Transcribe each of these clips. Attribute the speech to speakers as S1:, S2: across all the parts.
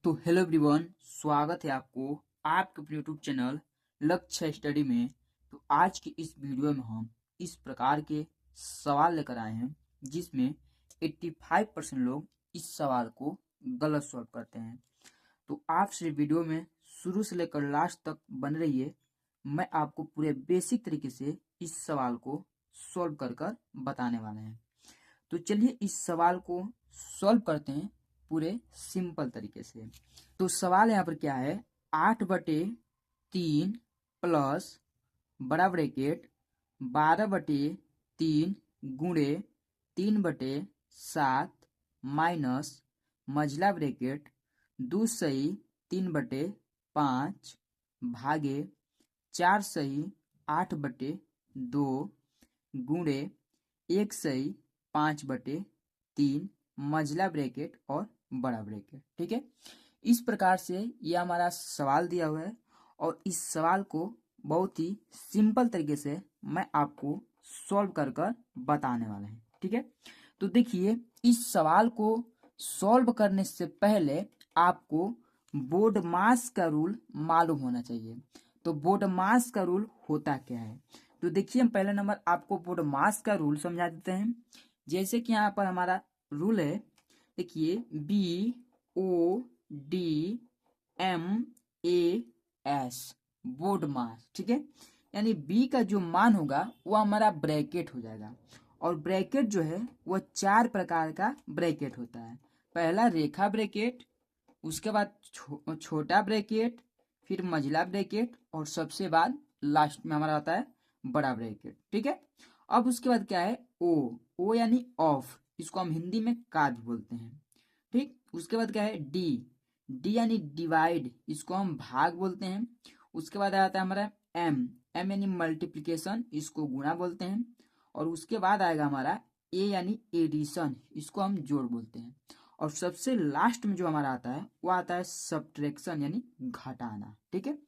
S1: तो hello everyone, स्वागत है आपको आपके अपने यूट्यूब चैनल लक्ष्य स्टडी में। तो आज की इस वीडियो में हम इस प्रकार के सवाल लेकर आए हैं जिसमें 85% लोग इस सवाल को गलत सॉल्व करते हैं। तो आपसे वीडियो में शुरू से लेकर लास्ट तक बन रहिए। मैं आपको पूरे बेसिक तरीके से इस सवाल को सॉल्व कर कर बताने वाले हैं। तो चलिए इस सवाल को सॉल्व करते हैं पूरे सिंपल तरीके से। तो सवाल यहाँ पर क्या है, 8/3 प्लस बड़ा ब्रैकेट 12/3 गुणे 3/7 माइनस मझला ब्रैकेट 2/3/5 भागे 4/8/2 गुणे 1/5/3 मझला ब्रैकेट और बड़ा ब्रैकेट। ठीक है, इस प्रकार से ये हमारा सवाल दिया हुआ है और इस सवाल को बहुत ही सिंपल तरीके से मैं आपको सॉल्व कर कर बताने वाला है। ठीक है, तो देखिए इस सवाल को सॉल्व करने से पहले आपको बोर्ड मास का रूल मालूम होना चाहिए। तो बोर्ड मास का रूल होता क्या है, तो देखिए हम पहले नंबर आपको बोर्ड मास का रूल समझा देते हैं। जैसे कि यहाँ पर हमारा रूल है, देखिए BODMAS बोर्ड मास। ठीक है, यानी B का जो मान होगा वो हमारा ब्रैकेट हो जाएगा। और ब्रैकेट जो है वो 4 प्रकार का ब्रैकेट होता है। पहला रेखा ब्रैकेट, उसके बाद छोटा ब्रैकेट, फिर मझला ब्रैकेट और सबसे बाद लास्ट में हमारा आता है बड़ा ब्रैकेट। ठीक है, अब उसके बाद क्या है ओ यानी ऑफ, इसको हम हिंदी में का भी बोलते हैं। ठीक, उसके बाद क्या है डी यानी डिवाइड, इसको हम भाग बोलते हैं। उसके बाद आता है हमारा एम यानी मल्टीप्लिकेशन, इसको गुणा बोलते हैं। और उसके बाद आएगा हमारा ए यानी एडिशन, इसको हम जोड़ बोलते हैं। और सबसे लास्ट में जो हमारा आता है वो आता है सब्ट्रैक्शन यानी घटाना। ठीक है,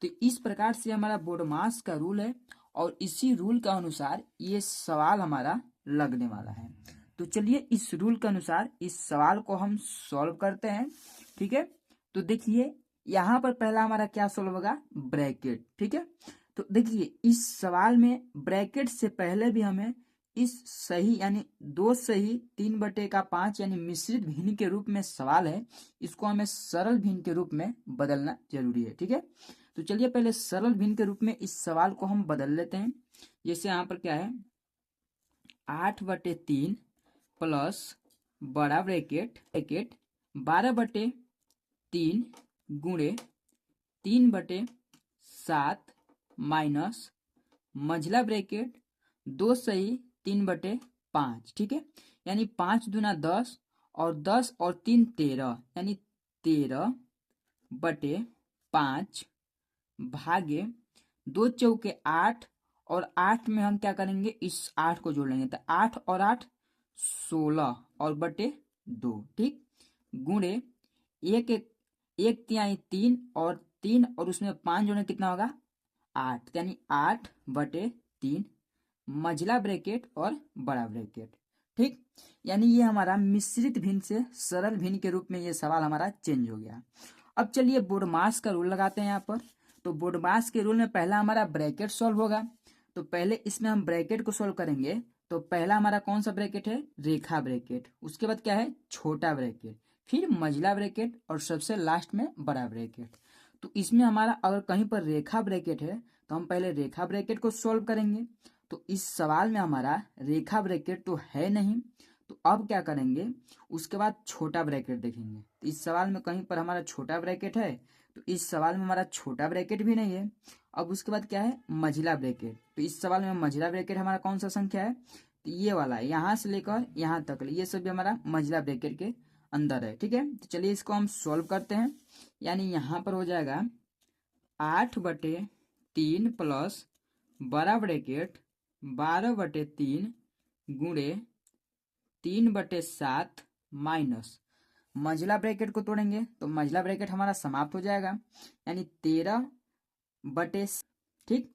S1: तो इस प्रकार से हमारा बोर्ड मास का रूल है और इसी रूल के अनुसार ये सवाल हमारा लगने वाला है। तो चलिए इस रूल के अनुसार इस सवाल को हम सॉल्व करते हैं। ठीक है, तो देखिए यहाँ पर पहला हमारा क्या सॉल्व होगा, ब्रैकेट। ठीक है, तो देखिए इस सवाल में ब्रैकेट से पहले भी हमें इस सही यानी 2/3/5 यानी मिश्रित भिन्न के रूप में सवाल है, इसको हमें सरल भिन्न के रूप में बदलना जरूरी है। ठीक है, तो चलिए पहले सरल भिन्न के रूप में इस सवाल को हम बदल लेते हैं। जैसे यहाँ पर क्या है, 8/3 प्लस बड़ा ब्रैकेट 12/3 गुणे 3/7 माइनस मझला ब्रैकेट 2/3/5। ठीक है, यानी 5 दूना 10 और 10 और 3 13 यानी 13/5 भागे 2 चौके 8 और 8 में हम क्या करेंगे, इस 8 को जोड़ लेंगे तो 8 और 8 16 और बटे 2। ठीक, गुणे एक 1/3 3 और 3 और उसमें 5 जोड़ने कितना होगा 8, यानी 8/3 मझला ब्रैकेट और बड़ा ब्रैकेट। ठीक, यानी ये हमारा मिश्रित भिन्न से सरल भिन्न के रूप में ये सवाल हमारा चेंज हो गया। अब चलिए बोर्ड मास का रूल लगाते हैं यहाँ पर। तो बोर्ड मास के रूल में पहला हमारा ब्रैकेट सॉल्व होगा। तो पहले इसमें हम ब्रैकेट को सॉल्व करेंगे। तो पहला हमारा कौन सा ब्रैकेट है, रेखा ब्रैकेट। उसके बाद क्या है, छोटा ब्रैकेट, फिर मझला ब्रैकेट और सबसे लास्ट में बड़ा ब्रैकेट। तो इसमें हमारा अगर कहीं पर रेखा ब्रैकेट है तो हम पहले रेखा ब्रैकेट को सॉल्व करेंगे। तो इस सवाल में हमारा रेखा ब्रैकेट तो है नहीं, तो अब क्या करेंगे, उसके बाद छोटा ब्रैकेट देखेंगे। तो इस सवाल में कहीं पर हमारा छोटा ब्रैकेट है, तो इस सवाल में हमारा छोटा ब्रैकेट भी नहीं है। अब उसके बाद क्या है, मझला ब्रैकेट। तो इस सवाल में मझला ब्रैकेट हमारा कौन सा संख्या है, तो ये वाला है, यहाँ से लेकर यहाँ तक ये सब भी हमारा मझला ब्रैकेट के अंदर है। ठीक है, तो चलिए इसको हम सॉल्व करते हैं। यानी यहाँ पर हो जाएगा 8/3 प्लस बड़ा ब्रैकेट 12/3 गुणे 3/7 माइनस मझला ब्रैकेट को तोड़ेंगे तो मझला ब्रैकेट हमारा समाप्त हो जाएगा, यानी 13 ठीक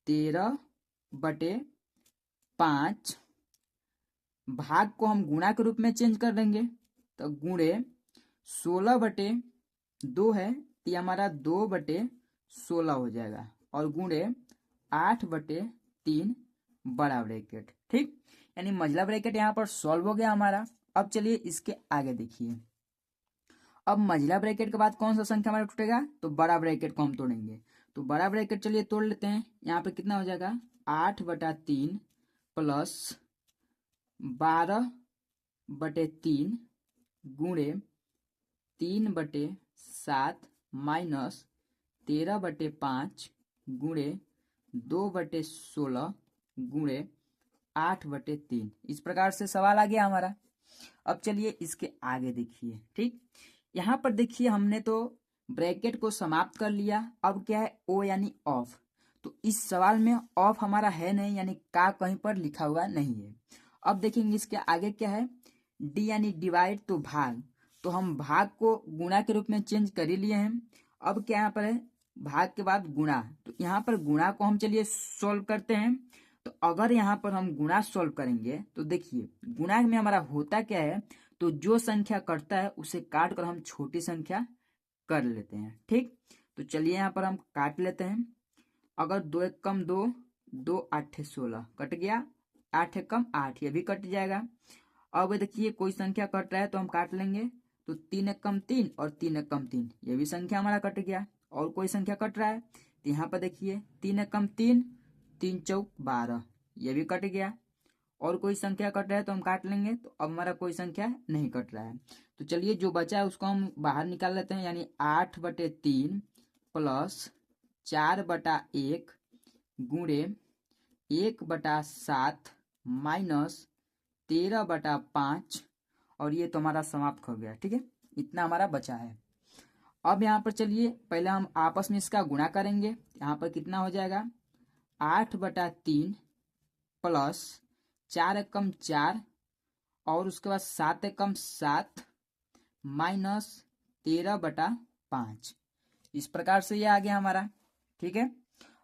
S1: 13/5 भाग को हम गुणा के रूप में चेंज कर देंगे। तो गुणे 16/2 है, ये हमारा 2/16 हो जाएगा, और गुणे 8/3 बड़ा ब्रैकेट। ठीक, यानी मझला ब्रैकेट यहाँ पर सॉल्व हो गया हमारा। अब चलिए इसके आगे देखिए, अब मझला ब्रैकेट के बाद कौन सा संख्या हमारा टूटेगा, तो बड़ा ब्रैकेट को हम तोड़ेंगे। तो बड़ा ब्रैकेट चलिए तोड़ लेते हैं। यहाँ पे कितना हो जाएगा, 8/3 प्लस 12/3 गुणे 3/7 माइनस 13/5 गुणे 2/16 गुणे 8/3। इस प्रकार से सवाल आ गया हमारा। अब चलिए इसके आगे देखिए। ठीक, यहाँ पर देखिए हमने तो ब्रैकेट को समाप्त कर लिया। अब क्या है, ओ यानी ऑफ। तो इस सवाल में ऑफ हमारा है नहीं, यानी का कहीं पर लिखा हुआ नहीं है। अब देखेंगे इसके आगे क्या है, डी यानी डिवाइड, तो भाग। तो हम भाग को गुणा के रूप में चेंज कर ही लिए हैं। अब क्या यहाँ पर है, भाग के बाद गुणा। तो यहाँ पर गुणा को हम चलिए सोल्व करते हैं। तो अगर यहाँ पर हम गुणा सोल्व करेंगे तो देखिए गुणा में हमारा होता क्या है, तो जो संख्या कटता है उसे काट कर हम छोटी संख्या कर लेते हैं। ठीक, तो चलिए यहाँ पर हम काट लेते हैं। अगर 2 एक कम 2, 2 8 16 कट गया, 8 एक कम 8, ये भी कट जाएगा। अब देखिए कोई संख्या कट रहा है तो हम काट लेंगे। तो 3 एक कम 3 और 3 एक कम 3, ये भी संख्या हमारा कट गया। और कोई संख्या कट रहा है तो यहाँ पर देखिए 3 एक कम 3, 3 चौक 12, ये भी कट गया। और कोई संख्या कट रहा है तो हम काट लेंगे। तो अब हमारा कोई संख्या नहीं कट रहा है। तो चलिए जो बचा है उसको हम बाहर निकाल लेते हैं, यानी 8/3 प्लस 4/1 गुणे 1/7 माइनस 13/5, और ये तो हमारा समाप्त हो गया। ठीक है, इतना हमारा बचा है। अब यहाँ पर चलिए पहले हम आपस में इसका गुणा करेंगे। यहाँ पर कितना हो जाएगा, 8/3 प्लस 4 एकम 4 और उसके बाद 7 एकम 7 माइनस 13/5। इस प्रकार से ये आ गया हमारा। ठीक है,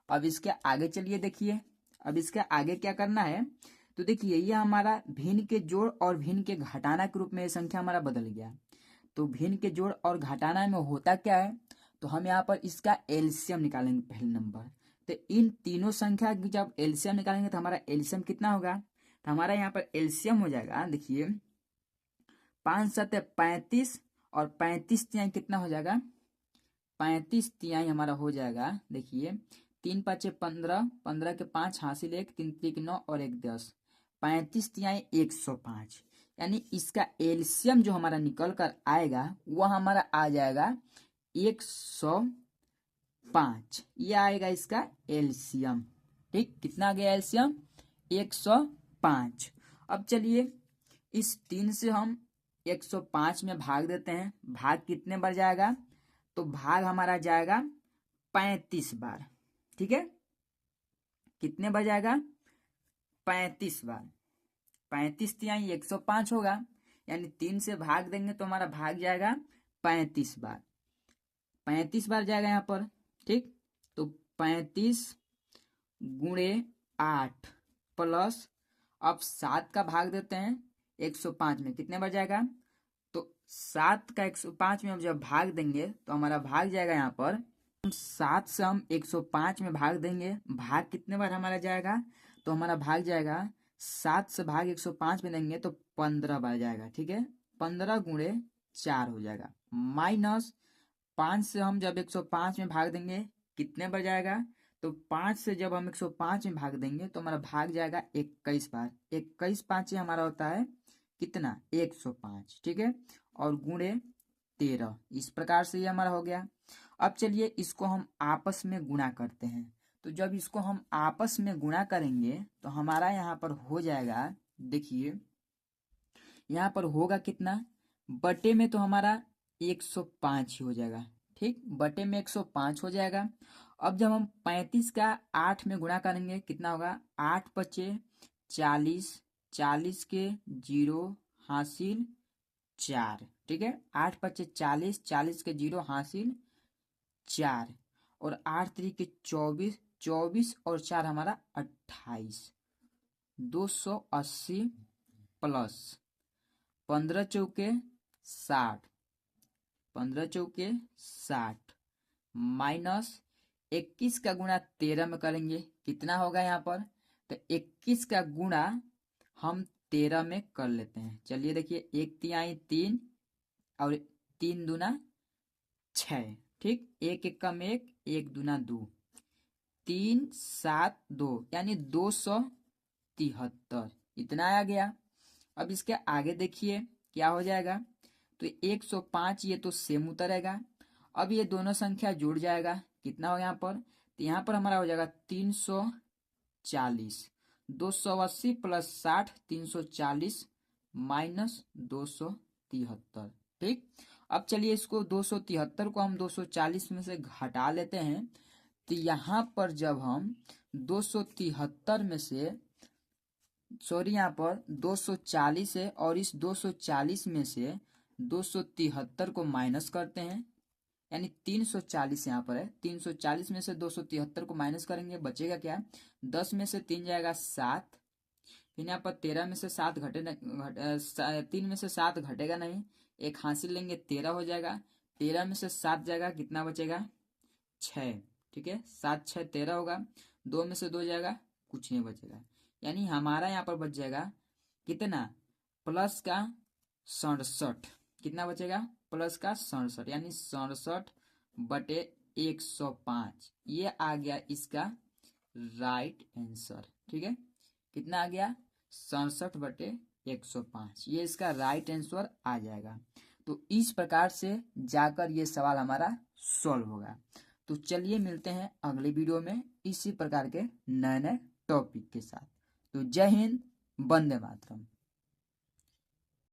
S1: अब इसके आगे चलिए देखिए। अब इसके आगे क्या करना है, तो देखिए ये हमारा भिन्न के जोड़ और भिन्न के घटाना के रूप में ये संख्या हमारा बदल गया। तो भिन्न के जोड़ और घटाना में होता क्या है, तो हम यहाँ पर इसका एलसीएम निकालेंगे पहले नंबर। तो इन तीनों संख्या की जब एलसीएम निकालेंगे तो हमारा एलसीएम कितना होगा, तो हमारा यहाँ पर एलसीएम हो जाएगा, देखिए 5 7 35 और 35 तिहाई कितना हो जाएगा, 35 तिहाई हमारा हो जाएगा। देखिए 3 5 15, 15 के 5 हासिल 1, 3 3 9 और 1 10, 35 तिहाई 105। यानी इसका एलसीएम जो हमारा निकल कर आएगा वह हमारा आ जाएगा 105। ये आएगा इसका एलसीएम। ठीक, कितना आ गया एलसीएम, 105। अब चलिए इस 3 से हम 105 में भाग देते हैं। भाग कितने बार जाएगा, तो भाग हमारा जाएगा 35 बार। ठीक है, कितने बार जाएगा, 35 बार। 35 तिहाई 105 होगा, यानी 3 से भाग देंगे तो हमारा भाग जाएगा 35 बार। 35 बार जाएगा यहाँ पर। ठीक, तो 35 गुणे 8 प्लस, अब 7 का भाग देते हैं 105 में, कितने बार जाएगा, तो 7 का 105 में हम जब भाग देंगे तो हमारा भाग जाएगा यहाँ पर 7 से हम 105 में भाग देंगे। भाग कितने बार हमारा जाएगा, तो हमारा भाग जाएगा 7 से भाग 105 में देंगे तो 15 बार जाएगा। ठीक है, 15 गुणे 4 हो जाएगा, माइनस 5 से हम जब 105 में भाग देंगे कितने बार जाएगा, तो 5 से जब हम 105 में भाग देंगे तो हमारा भाग जाएगा 21 बार। 21 5 हमारा होता है कितना, 105। ठीक है, और गुणे 13। इस प्रकार से ये हमारा हो गया। अब चलिए इसको हम आपस में गुणा करते हैं। तो जब इसको हम आपस में गुणा करेंगे तो हमारा यहाँ पर हो जाएगा, देखिए यहाँ पर होगा कितना, बटे में तो हमारा 105 ही हो जाएगा। ठीक, बटे में 105 हो जाएगा। अब जब हम 35 का 8 में गुणा करेंगे कितना होगा, 8 पचे 40, 40 के 0 हासिल 4। ठीक है, 8 पचे 40, 40 के 0 हासिल 4, और 8 तरीके 24, 24 और 4 हमारा 28, 280 प्लस 15 चौके 60, 15 चौके 60 माइनस 21 का गुणा 13 में करेंगे, कितना होगा यहाँ पर, तो 21 का गुणा हम 13 में कर लेते हैं। चलिए देखिए, 1 3 और 3 दूना 6, ठीक, 1 1 कम 1, 1 दूना 2, 3 7 2 यानी 273, इतना आ गया। अब इसके आगे देखिए क्या हो जाएगा, तो 105 ये तो सेम उतरेगा। अब ये दोनों संख्या जुड़ जाएगा, कितना हो यहाँ पर, तो यहाँ पर हमारा हो जाएगा 340, 280 प्लस 60 340 माइनस 273, ठीक। अब चलिए इसको 273 को हम 240 में से घटा लेते हैं, तो यहाँ पर जब हम 273 में से सॉरी यहाँ पर 240 है और इस 240 में से 273 को माइनस करते हैं, यानी 340 यहाँ पर है, 340 में से 273 को माइनस करेंगे, बचेगा क्या, 10 में से 3 जाएगा 7, फिर यहाँ पर 13 में से 7 3 में से 7 घटेगा नहीं, एक हासिल लेंगे 13 हो जाएगा, 13 में से 7 जाएगा, कितना बचेगा 6, ठीक है, 7 6 13 होगा, 2 में से 2 जाएगा, कुछ नहीं बचेगा, यानी हमारा यहाँ पर बच जाएगा कितना, प्लस का 67, कितना बचेगा, प्लस का 67, यानी 67/105, ये आ गया इसका राइट आंसर, ठीक है, कितना आ गया 67/105, ये इसका राइट आंसर आ जाएगा। तो इस प्रकार से जाकर ये सवाल हमारा सॉल्व होगा। तो चलिए मिलते हैं अगले वीडियो में इसी प्रकार के नए नए टॉपिक के साथ। तो जय हिंद, वंदे मातरम।